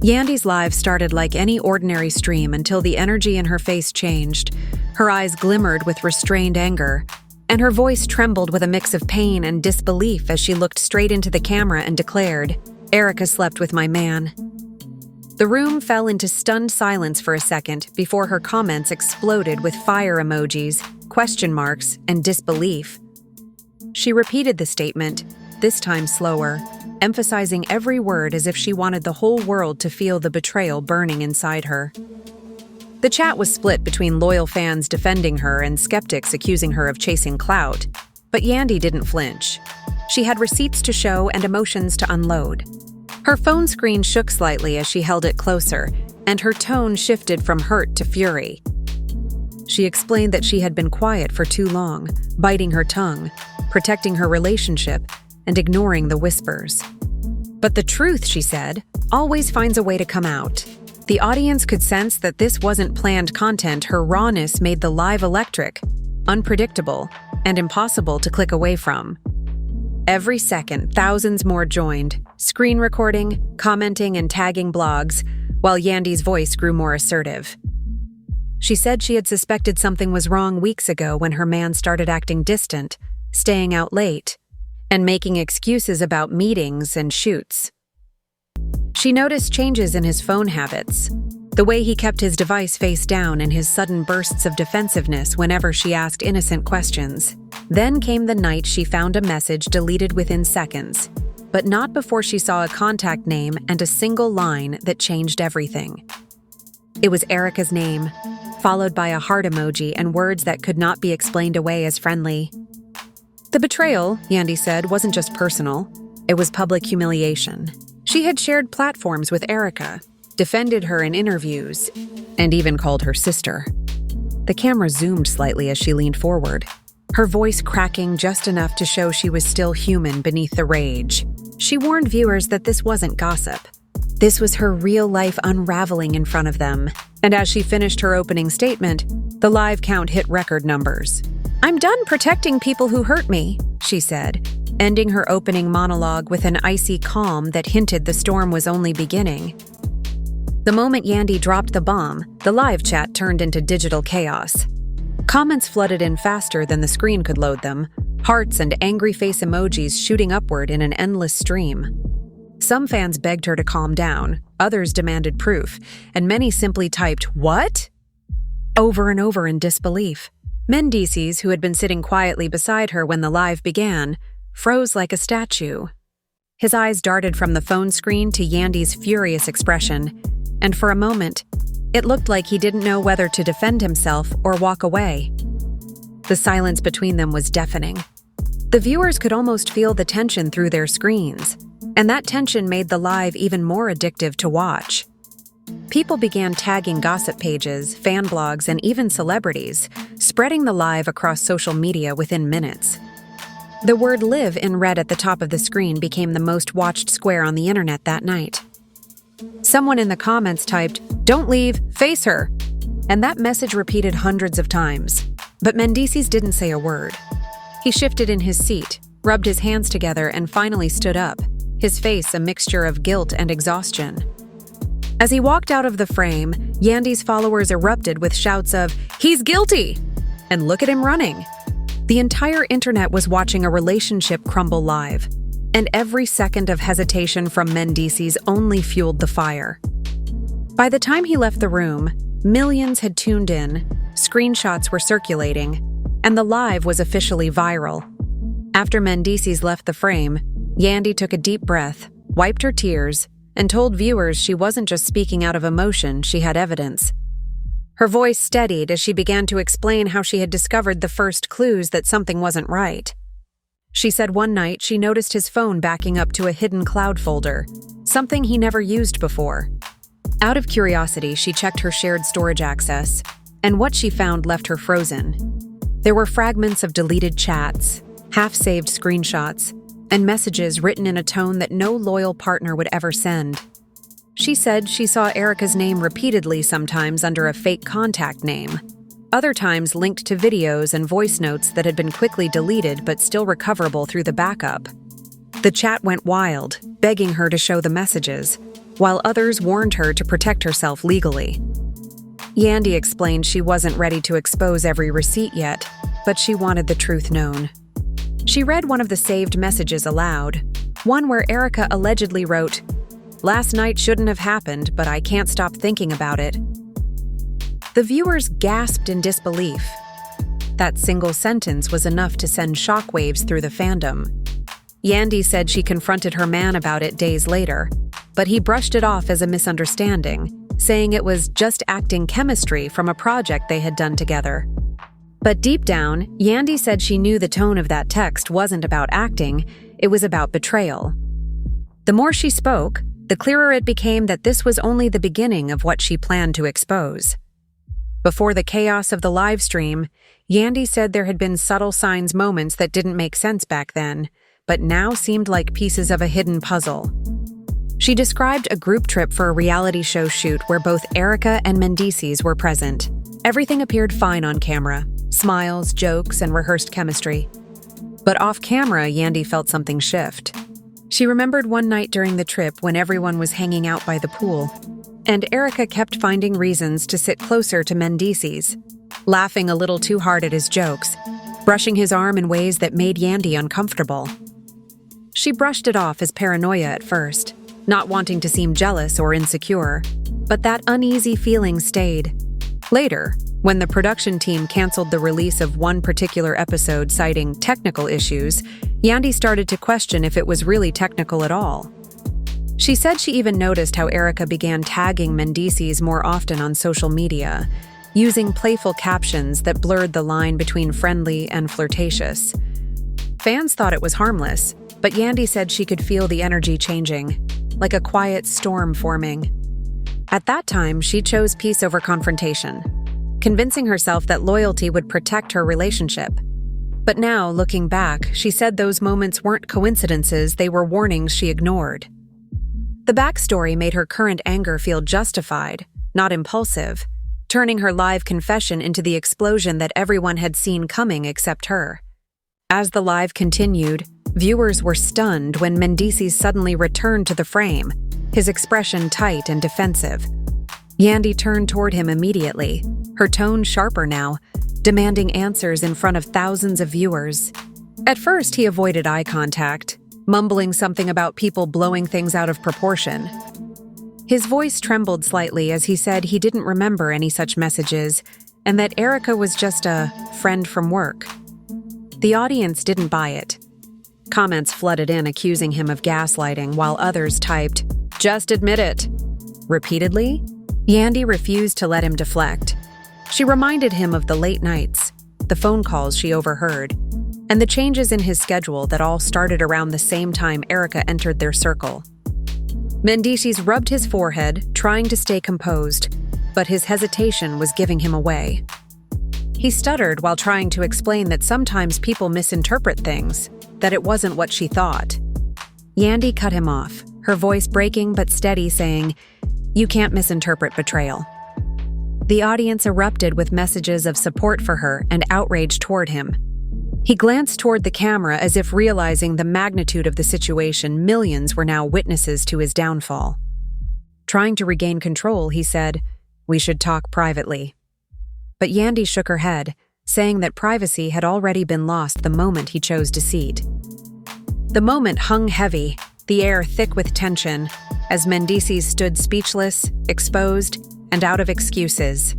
Yandy's live started like any ordinary stream until the energy in her face changed. Her eyes glimmered with restrained anger, and her voice trembled with a mix of pain and disbelief as she looked straight into the camera and declared, "Erica slept with my man." The room fell into stunned silence for a second before her comments exploded with fire emojis, question marks, and disbelief. She repeated the statement, this time slower, emphasizing every word as if she wanted the whole world to feel the betrayal burning inside her. The chat was split between loyal fans defending her and skeptics accusing her of chasing clout, but Yandy didn't flinch. She had receipts to show and emotions to unload. Her phone screen shook slightly as she held it closer, and her tone shifted from hurt to fury. She explained that she had been quiet for too long, biting her tongue, protecting her relationship, and ignoring the whispers. But the truth, she said, always finds a way to come out. The audience could sense that this wasn't planned content. Her rawness made the live electric, unpredictable, and impossible to click away from. Every second, thousands more joined, screen recording, commenting, and tagging blogs, while Yandy's voice grew more assertive. She said she had suspected something was wrong weeks ago when her man started acting distant, staying out late, and making excuses about meetings and shoots. She noticed changes in his phone habits, the way he kept his device face down and his sudden bursts of defensiveness whenever she asked innocent questions. Then came the night she found a message deleted within seconds, but not before she saw a contact name and a single line that changed everything. It was Erica's name, followed by a heart emoji and words that could not be explained away as friendly. The betrayal, Yandy said, wasn't just personal. It was public humiliation. She had shared platforms with Erica, defended her in interviews, and even called her sister. The camera zoomed slightly as she leaned forward, her voice cracking just enough to show she was still human beneath the rage. She warned viewers that this wasn't gossip. This was her real-life unraveling in front of them. And as she finished her opening statement, the live count hit record numbers. "I'm done protecting people who hurt me," she said, ending her opening monologue with an icy calm that hinted the storm was only beginning. The moment Yandy dropped the bomb, the live chat turned into digital chaos. Comments flooded in faster than the screen could load them, hearts and angry face emojis shooting upward in an endless stream. Some fans begged her to calm down, others demanded proof, and many simply typed, "What?" over and over in disbelief. Mendeecees, who had been sitting quietly beside her when the live began, froze like a statue. His eyes darted from the phone screen to Yandy's furious expression, and for a moment, it looked like he didn't know whether to defend himself or walk away. The silence between them was deafening. The viewers could almost feel the tension through their screens, and that tension made the live even more addictive to watch. People began tagging gossip pages, fan blogs, and even celebrities, spreading the live across social media within minutes. The word "live" in red at the top of the screen became the most watched square on the internet that night. Someone in the comments typed, "Don't leave, face her," and that message repeated hundreds of times. But Mendeecees didn't say a word. He shifted in his seat, rubbed his hands together, and finally stood up, his face a mixture of guilt and exhaustion. As he walked out of the frame, Yandy's followers erupted with shouts of, "He's guilty!" and "Look at him running!" The entire internet was watching a relationship crumble live, and every second of hesitation from Mendeecees only fueled the fire. By the time he left the room, millions had tuned in, screenshots were circulating, and the live was officially viral. After Mendeecees left the frame, Yandy took a deep breath, wiped her tears, and told viewers she wasn't just speaking out of emotion, she had evidence. Her voice steadied as she began to explain how she had discovered the first clues that something wasn't right. She said one night she noticed his phone backing up to a hidden cloud folder, something he never used before. Out of curiosity, she checked her shared storage access, and what she found left her frozen. There were fragments of deleted chats, half-saved screenshots, and messages written in a tone that no loyal partner would ever send. She said she saw Erica's name repeatedly, sometimes under a fake contact name, other times linked to videos and voice notes that had been quickly deleted but still recoverable through the backup. The chat went wild, begging her to show the messages, while others warned her to protect herself legally. Yandy explained she wasn't ready to expose every receipt yet, but she wanted the truth known. She read one of the saved messages aloud, one where Erica allegedly wrote, "Last night shouldn't have happened, but I can't stop thinking about it." The viewers gasped in disbelief. That single sentence was enough to send shockwaves through the fandom. Yandy said she confronted her man about it days later, but he brushed it off as a misunderstanding, saying it was just acting chemistry from a project they had done together. But deep down, Yandy said she knew the tone of that text wasn't about acting, it was about betrayal. The more she spoke, the clearer it became that this was only the beginning of what she planned to expose. Before the chaos of the live stream, Yandy said there had been subtle signs, moments that didn't make sense back then, but now seemed like pieces of a hidden puzzle. She described a group trip for a reality show shoot where both Erica and Mendeecees were present. Everything appeared fine on camera, smiles, jokes, and rehearsed chemistry. But off camera, Yandy felt something shift. She remembered one night during the trip when everyone was hanging out by the pool, and Erica kept finding reasons to sit closer to Mendeecees, laughing a little too hard at his jokes, brushing his arm in ways that made Yandy uncomfortable. She brushed it off as paranoia at first, not wanting to seem jealous or insecure, but that uneasy feeling stayed. Later, when the production team canceled the release of one particular episode citing technical issues, Yandy started to question if it was really technical at all. She said she even noticed how Erica began tagging Mendeecees more often on social media, using playful captions that blurred the line between friendly and flirtatious. Fans thought it was harmless, but Yandy said she could feel the energy changing, like a quiet storm forming. At that time, she chose peace over confrontation, convincing herself that loyalty would protect her relationship. But now, looking back, she said those moments weren't coincidences, they were warnings she ignored. The backstory made her current anger feel justified, not impulsive, turning her live confession into the explosion that everyone had seen coming except her. As the live continued, viewers were stunned when Mendeecees suddenly returned to the frame, his expression tight and defensive. Yandy turned toward him immediately, her tone sharper now, demanding answers in front of thousands of viewers. At first, he avoided eye contact, mumbling something about people blowing things out of proportion. His voice trembled slightly as he said he didn't remember any such messages and that Erica was just a friend from work. The audience didn't buy it. Comments flooded in accusing him of gaslighting while others typed, "Just admit it." Repeatedly, Yandy refused to let him deflect. She reminded him of the late nights, the phone calls she overheard, and the changes in his schedule that all started around the same time Erica entered their circle. Mendeecees rubbed his forehead, trying to stay composed, but his hesitation was giving him away. He stuttered while trying to explain that sometimes people misinterpret things, that it wasn't what she thought. Yandy cut him off, her voice breaking but steady, saying, "You can't misinterpret betrayal." The audience erupted with messages of support for her and outrage toward him. He glanced toward the camera as if realizing the magnitude of the situation. Millions were now witnesses to his downfall. Trying to regain control, he said, "We should talk privately." But Yandy shook her head, saying that privacy had already been lost the moment he chose deceit. The moment hung heavy, the air thick with tension, as Mendeecees stood speechless, exposed, and out of excuses.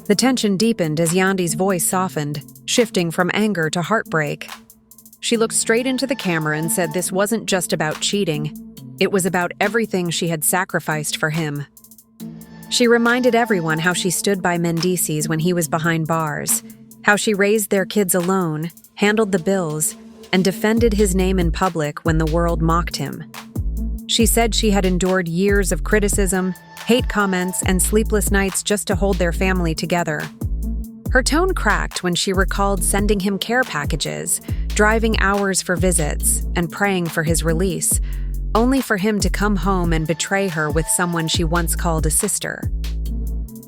The tension deepened as Yandy's voice softened, shifting from anger to heartbreak. She looked straight into the camera and said this wasn't just about cheating, it was about everything she had sacrificed for him. She reminded everyone how she stood by Mendeecees when he was behind bars, how she raised their kids alone, handled the bills, and defended his name in public when the world mocked him. She said she had endured years of criticism, hate comments, and sleepless nights just to hold their family together. Her tone cracked when she recalled sending him care packages, driving hours for visits, and praying for his release, only for him to come home and betray her with someone she once called a sister.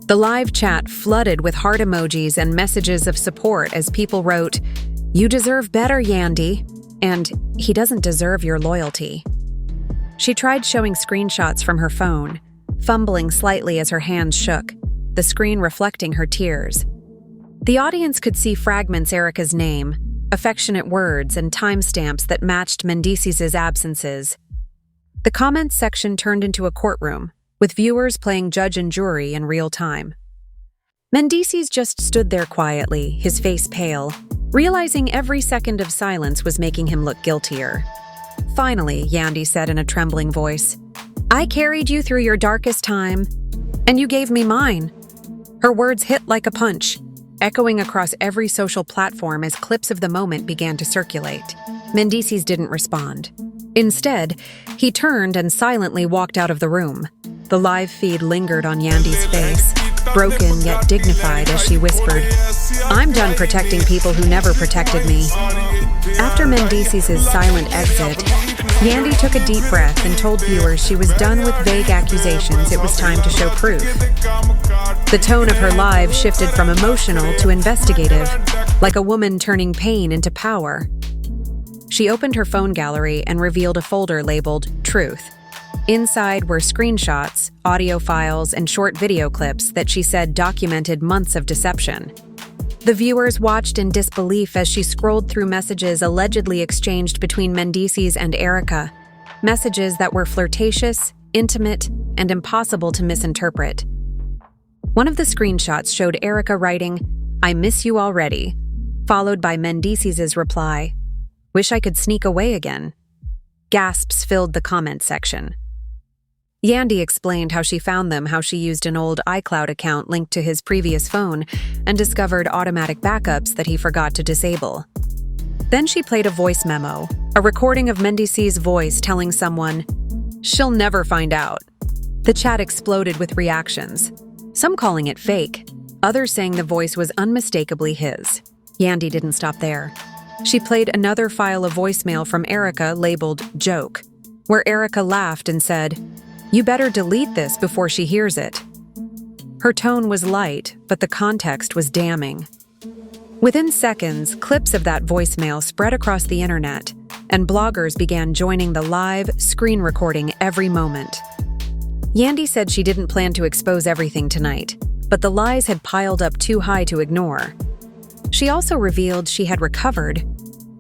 The live chat flooded with heart emojis and messages of support as people wrote, "You deserve better, Yandy," and "He doesn't deserve your loyalty." She tried showing screenshots from her phone, fumbling slightly as her hands shook, the screen reflecting her tears. The audience could see fragments Erica's name, affectionate words, and timestamps that matched Mendeecees' absences. The comments section turned into a courtroom, with viewers playing judge and jury in real time. Mendeecees just stood there quietly, his face pale, realizing every second of silence was making him look guiltier. Finally, Yandy said in a trembling voice, "I carried you through your darkest time, and you gave me mine." Her words hit like a punch, echoing across every social platform as clips of the moment began to circulate. Mendeecees didn't respond. Instead, he turned and silently walked out of the room. The live feed lingered on Yandy's face, broken yet dignified as she whispered, "I'm done protecting people who never protected me." After Mendeecees' silent exit, Yandy took a deep breath and told viewers she was done with vague accusations. It was time to show proof. The tone of her live shifted from emotional to investigative, like a woman turning pain into power. She opened her phone gallery and revealed a folder labeled Truth. Inside were screenshots, audio files, and short video clips that she said documented months of deception. The viewers watched in disbelief as she scrolled through messages allegedly exchanged between Mendeecees and Erica, messages that were flirtatious, intimate, and impossible to misinterpret. One of the screenshots showed Erica writing, "I miss you already," followed by Mendeecees' reply, "Wish I could sneak away again." Gasps filled the comment section. Yandy explained how she found them, how she used an old iCloud account linked to his previous phone and discovered automatic backups that he forgot to disable. Then she played a voice memo, a recording of Mendeecees' voice telling someone, "She'll never find out." The chat exploded with reactions, some calling it fake, others saying the voice was unmistakably his. Yandy didn't stop there. She played another file of voicemail from Erica labeled Joke, where Erica laughed and said, "You better delete this before she hears it." Her tone was light, but the context was damning. Within seconds, clips of that voicemail spread across the internet, and bloggers began joining the live, screen recording every moment. Yandy said she didn't plan to expose everything tonight, but the lies had piled up too high to ignore. She also revealed she had recovered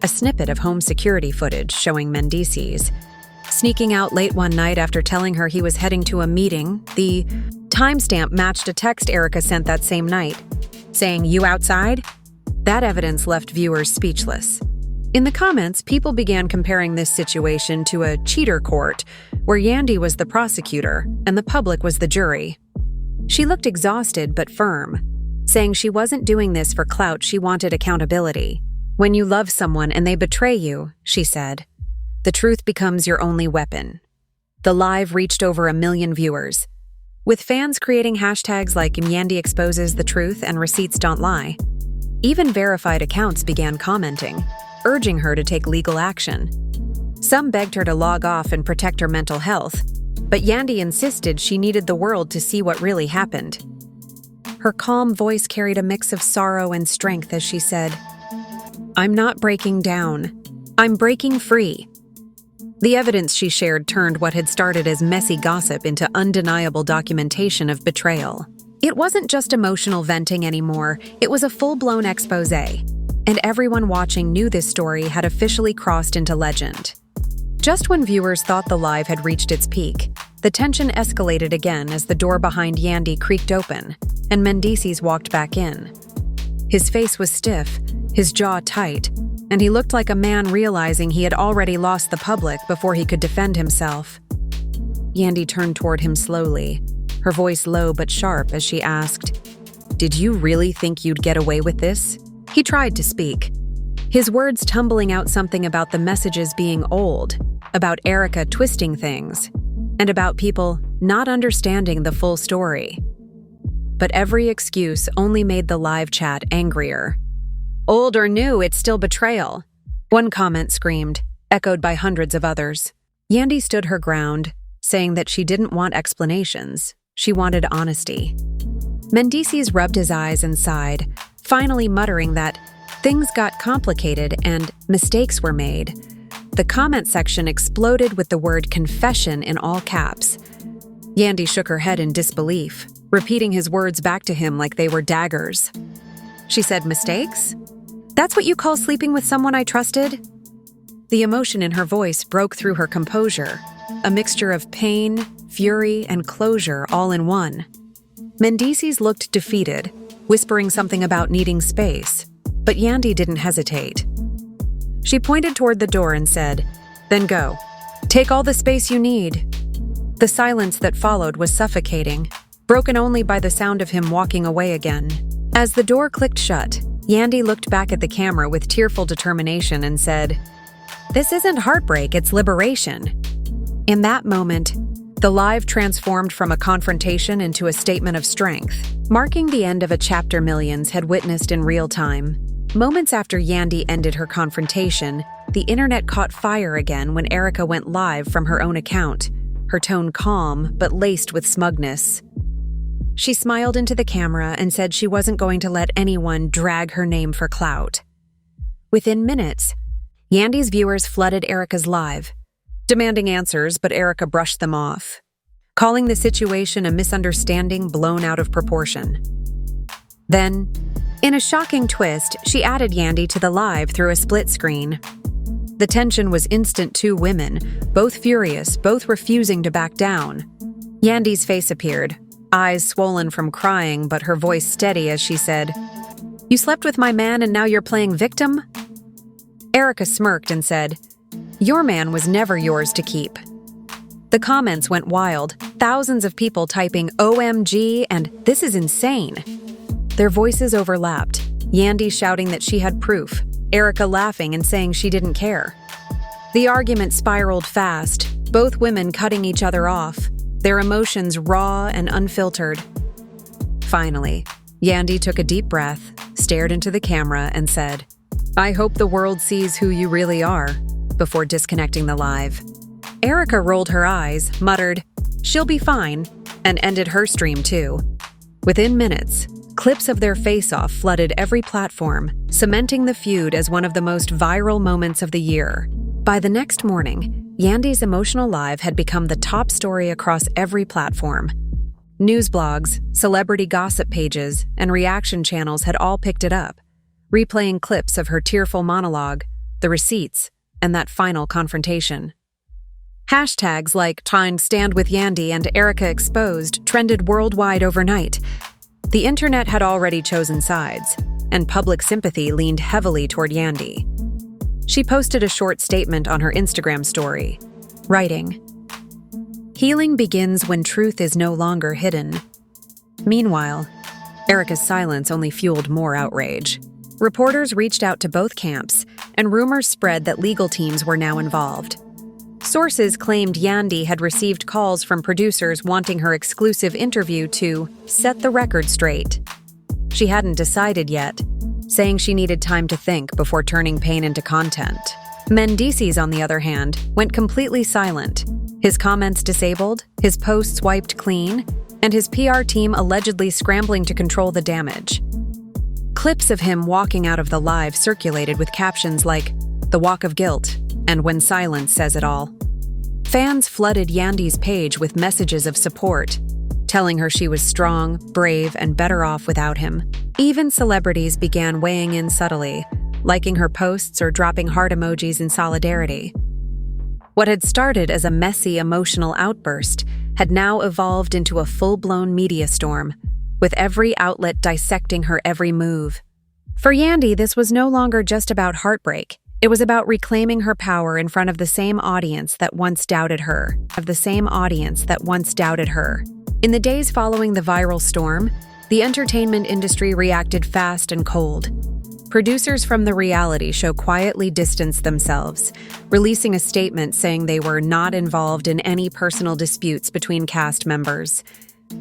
a snippet of home security footage showing Mendeecees sneaking out late one night after telling her he was heading to a meeting. The timestamp matched a text Erica sent that same night, saying, "You outside?" That evidence left viewers speechless. In the comments, people began comparing this situation to a cheater court, where Yandy was the prosecutor and the public was the jury. She looked exhausted but firm, saying she wasn't doing this for clout, she wanted accountability. "When you love someone and they betray you," she said, "the truth becomes your only weapon." The live reached over 1 million viewers, with fans creating hashtags like Yandy exposes the truth and receipts don't lie. Even verified accounts began commenting, urging her to take legal action. Some begged her to log off and protect her mental health, but Yandy insisted she needed the world to see what really happened. Her calm voice carried a mix of sorrow and strength as she said, "I'm not breaking down. I'm breaking free." The evidence she shared turned what had started as messy gossip into undeniable documentation of betrayal. It wasn't just emotional venting anymore, it was a full-blown exposé, and everyone watching knew this story had officially crossed into legend. Just when viewers thought the live had reached its peak, the tension escalated again as the door behind Yandy creaked open, and Mendeecees walked back in. His face was stiff, his jaw tight, and he looked like a man realizing he had already lost the public before he could defend himself. Yandy turned toward him slowly, her voice low but sharp as she asked, "Did you really think you'd get away with this?" He tried to speak, his words tumbling out something about the messages being old, about Erica twisting things, and about people not understanding the full story. But every excuse only made the live chat angrier. "Old or new, it's still betrayal," one comment screamed, echoed by hundreds of others. Yandy stood her ground, saying that she didn't want explanations, she wanted honesty. Mendeecees rubbed his eyes and sighed, finally muttering that things got complicated and mistakes were made, The comment section exploded with the word confession in all caps. Yandy shook her head in disbelief, repeating his words back to him like they were daggers. She said, "Mistakes? That's what you call sleeping with someone I trusted?" The emotion in her voice broke through her composure, a mixture of pain, fury, and closure all in one. Mendeecees looked defeated, whispering something about needing space, but Yandy didn't hesitate. She pointed toward the door and said, "Then go. Take all the space you need." The silence that followed was suffocating, broken only by the sound of him walking away again. As the door clicked shut, Yandy looked back at the camera with tearful determination and said, "This isn't heartbreak, it's liberation." In that moment, the live transformed from a confrontation into a statement of strength, marking the end of a chapter millions had witnessed in real time. Moments after Yandy ended her confrontation, the internet caught fire again when Erica went live from her own account, her tone calm but laced with smugness. She smiled into the camera and said she wasn't going to let anyone drag her name for clout. Within minutes, Yandy's viewers flooded Erica's live, demanding answers, but Erica brushed them off, calling the situation a misunderstanding blown out of proportion. Then, in a shocking twist, she added Yandy to the live through a split screen. The tension was instant. Two women, both furious, both refusing to back down. Yandy's face appeared, eyes swollen from crying, but her voice steady as she said, "You slept with my man and now you're playing victim?" Erica smirked and said, "Your man was never yours to keep." The comments went wild, thousands of people typing "OMG" and "This is insane." Their voices overlapped, Yandy shouting that she had proof, Erica laughing and saying she didn't care. The argument spiraled fast, both women cutting each other off, their emotions raw and unfiltered. Finally, Yandy took a deep breath, stared into the camera, and said, "I hope the world sees who you really are," before disconnecting the live. Erica rolled her eyes, muttered, "She'll be fine," and ended her stream too. Within minutes, clips of their face-off flooded every platform, cementing the feud as one of the most viral moments of the year. By the next morning, Yandy's emotional live had become the top story across every platform. News blogs, celebrity gossip pages, and reaction channels had all picked it up, replaying clips of her tearful monologue, the receipts, and that final confrontation. Hashtags like #Stand with Yandy and Erica Exposed trended worldwide overnight. The internet had already chosen sides, and public sympathy leaned heavily toward Yandy. She posted a short statement on her Instagram story, writing, "Healing begins when truth is no longer hidden." Meanwhile, Erica's silence only fueled more outrage. Reporters reached out to both camps, and rumors spread that legal teams were now involved. Sources claimed Yandy had received calls from producers wanting her exclusive interview to set the record straight. She hadn't decided yet, saying she needed time to think before turning pain into content. Mendeecees, on the other hand, went completely silent, his comments disabled, his posts wiped clean, and his PR team allegedly scrambling to control the damage. Clips of him walking out of the live circulated with captions like, "The Walk of Guilt," and "When Silence Says It All." Fans flooded Yandy's page with messages of support, telling her she was strong, brave, and better off without him. Even celebrities began weighing in subtly, liking her posts or dropping heart emojis in solidarity. What had started as a messy, emotional outburst had now evolved into a full-blown media storm, with every outlet dissecting her every move. For Yandy, this was no longer just about heartbreak. It was about reclaiming her power in front of the same audience that once doubted her. In the days following the viral storm, the entertainment industry reacted fast and cold. Producers from the reality show quietly distanced themselves, releasing a statement saying they were not involved in any personal disputes between cast members.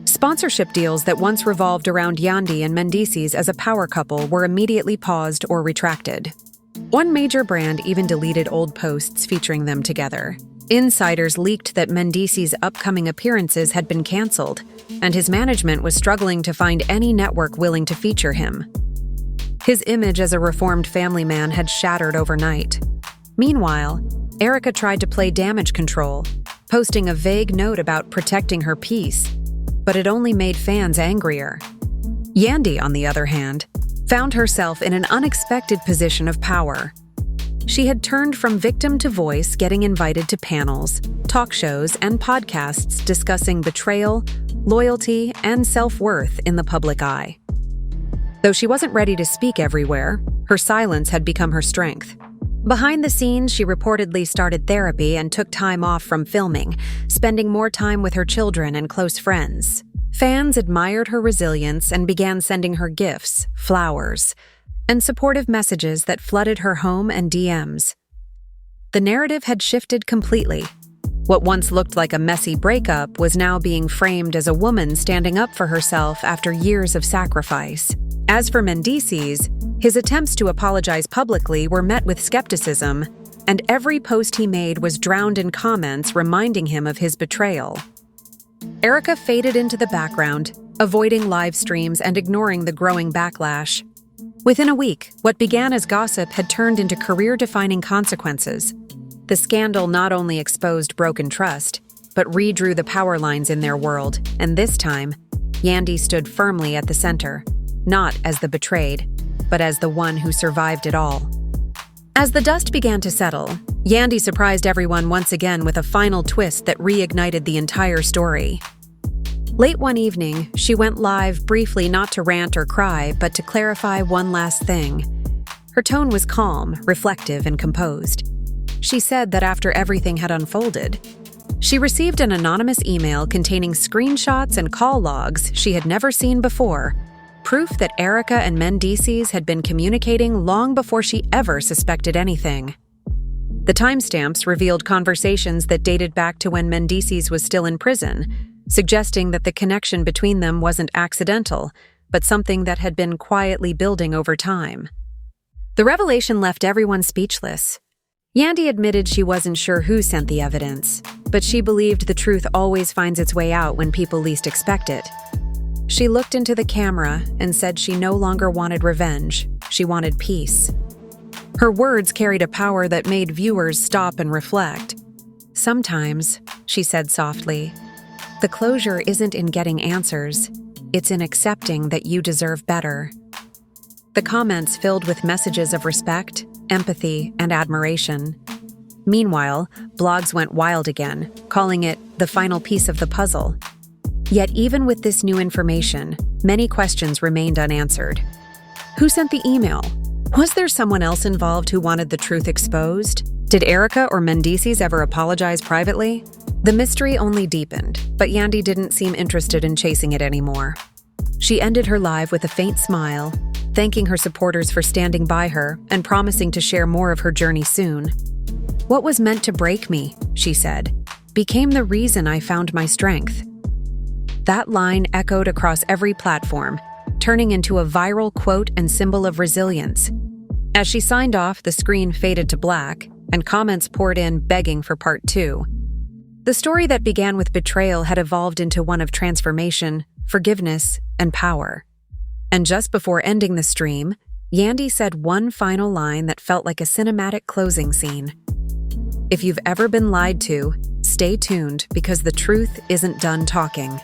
Sponsorship deals that once revolved around Yandy and Mendeecees as a power couple were immediately paused or retracted. One major brand even deleted old posts featuring them together. Insiders leaked that Mendeecees' upcoming appearances had been canceled, and his management was struggling to find any network willing to feature him. His image as a reformed family man had shattered overnight. Meanwhile, Erica tried to play damage control, posting a vague note about protecting her peace, but it only made fans angrier. Yandy, on the other hand, found herself in an unexpected position of power. She had turned from victim to voice, getting invited to panels, talk shows, and podcasts discussing betrayal, loyalty, and self-worth in the public eye. Though she wasn't ready to speak everywhere, her silence had become her strength. Behind the scenes, she reportedly started therapy and took time off from filming, spending more time with her children and close friends. Fans admired her resilience and began sending her gifts, flowers, and supportive messages that flooded her home and DMs. The narrative had shifted completely. What once looked like a messy breakup was now being framed as a woman standing up for herself after years of sacrifice. As for Mendeecees, his attempts to apologize publicly were met with skepticism, and every post he made was drowned in comments reminding him of his betrayal. Erica faded into the background, avoiding live streams and ignoring the growing backlash. Within a week, what began as gossip had turned into career-defining consequences. The scandal not only exposed broken trust, but redrew the power lines in their world, and this time, Yandy stood firmly at the center, not as the betrayed, but as the one who survived it all. As the dust began to settle, Yandy surprised everyone once again with a final twist that reignited the entire story. Late one evening, she went live briefly, not to rant or cry, but to clarify one last thing. Her tone was calm, reflective, and composed. She said that after everything had unfolded, she received an anonymous email containing screenshots and call logs she had never seen before, proof that Erica and Mendeecees had been communicating long before she ever suspected anything. The timestamps revealed conversations that dated back to when Mendeecees was still in prison, suggesting that the connection between them wasn't accidental, but something that had been quietly building over time. The revelation left everyone speechless. Yandy admitted she wasn't sure who sent the evidence, but she believed the truth always finds its way out when people least expect it. She looked into the camera and said she no longer wanted revenge, she wanted peace. Her words carried a power that made viewers stop and reflect. "Sometimes," she said softly, "the closure isn't in getting answers, it's in accepting that you deserve better." The comments filled with messages of respect, empathy, and admiration. Meanwhile, blogs went wild again, calling it the final piece of the puzzle. Yet even with this new information, many questions remained unanswered. Who sent the email? Was there someone else involved who wanted the truth exposed? Did Erica or Mendeecees ever apologize privately? The mystery only deepened, but Yandy didn't seem interested in chasing it anymore. She ended her live with a faint smile, thanking her supporters for standing by her and promising to share more of her journey soon. "What was meant to break me," she said, "became the reason I found my strength." That line echoed across every platform, turning into a viral quote and symbol of resilience. As she signed off, the screen faded to black, and comments poured in begging for part 2. The story that began with betrayal had evolved into one of transformation, forgiveness, and power. And just before ending the stream, Yandy said one final line that felt like a cinematic closing scene. "If you've ever been lied to, stay tuned because the truth isn't done talking."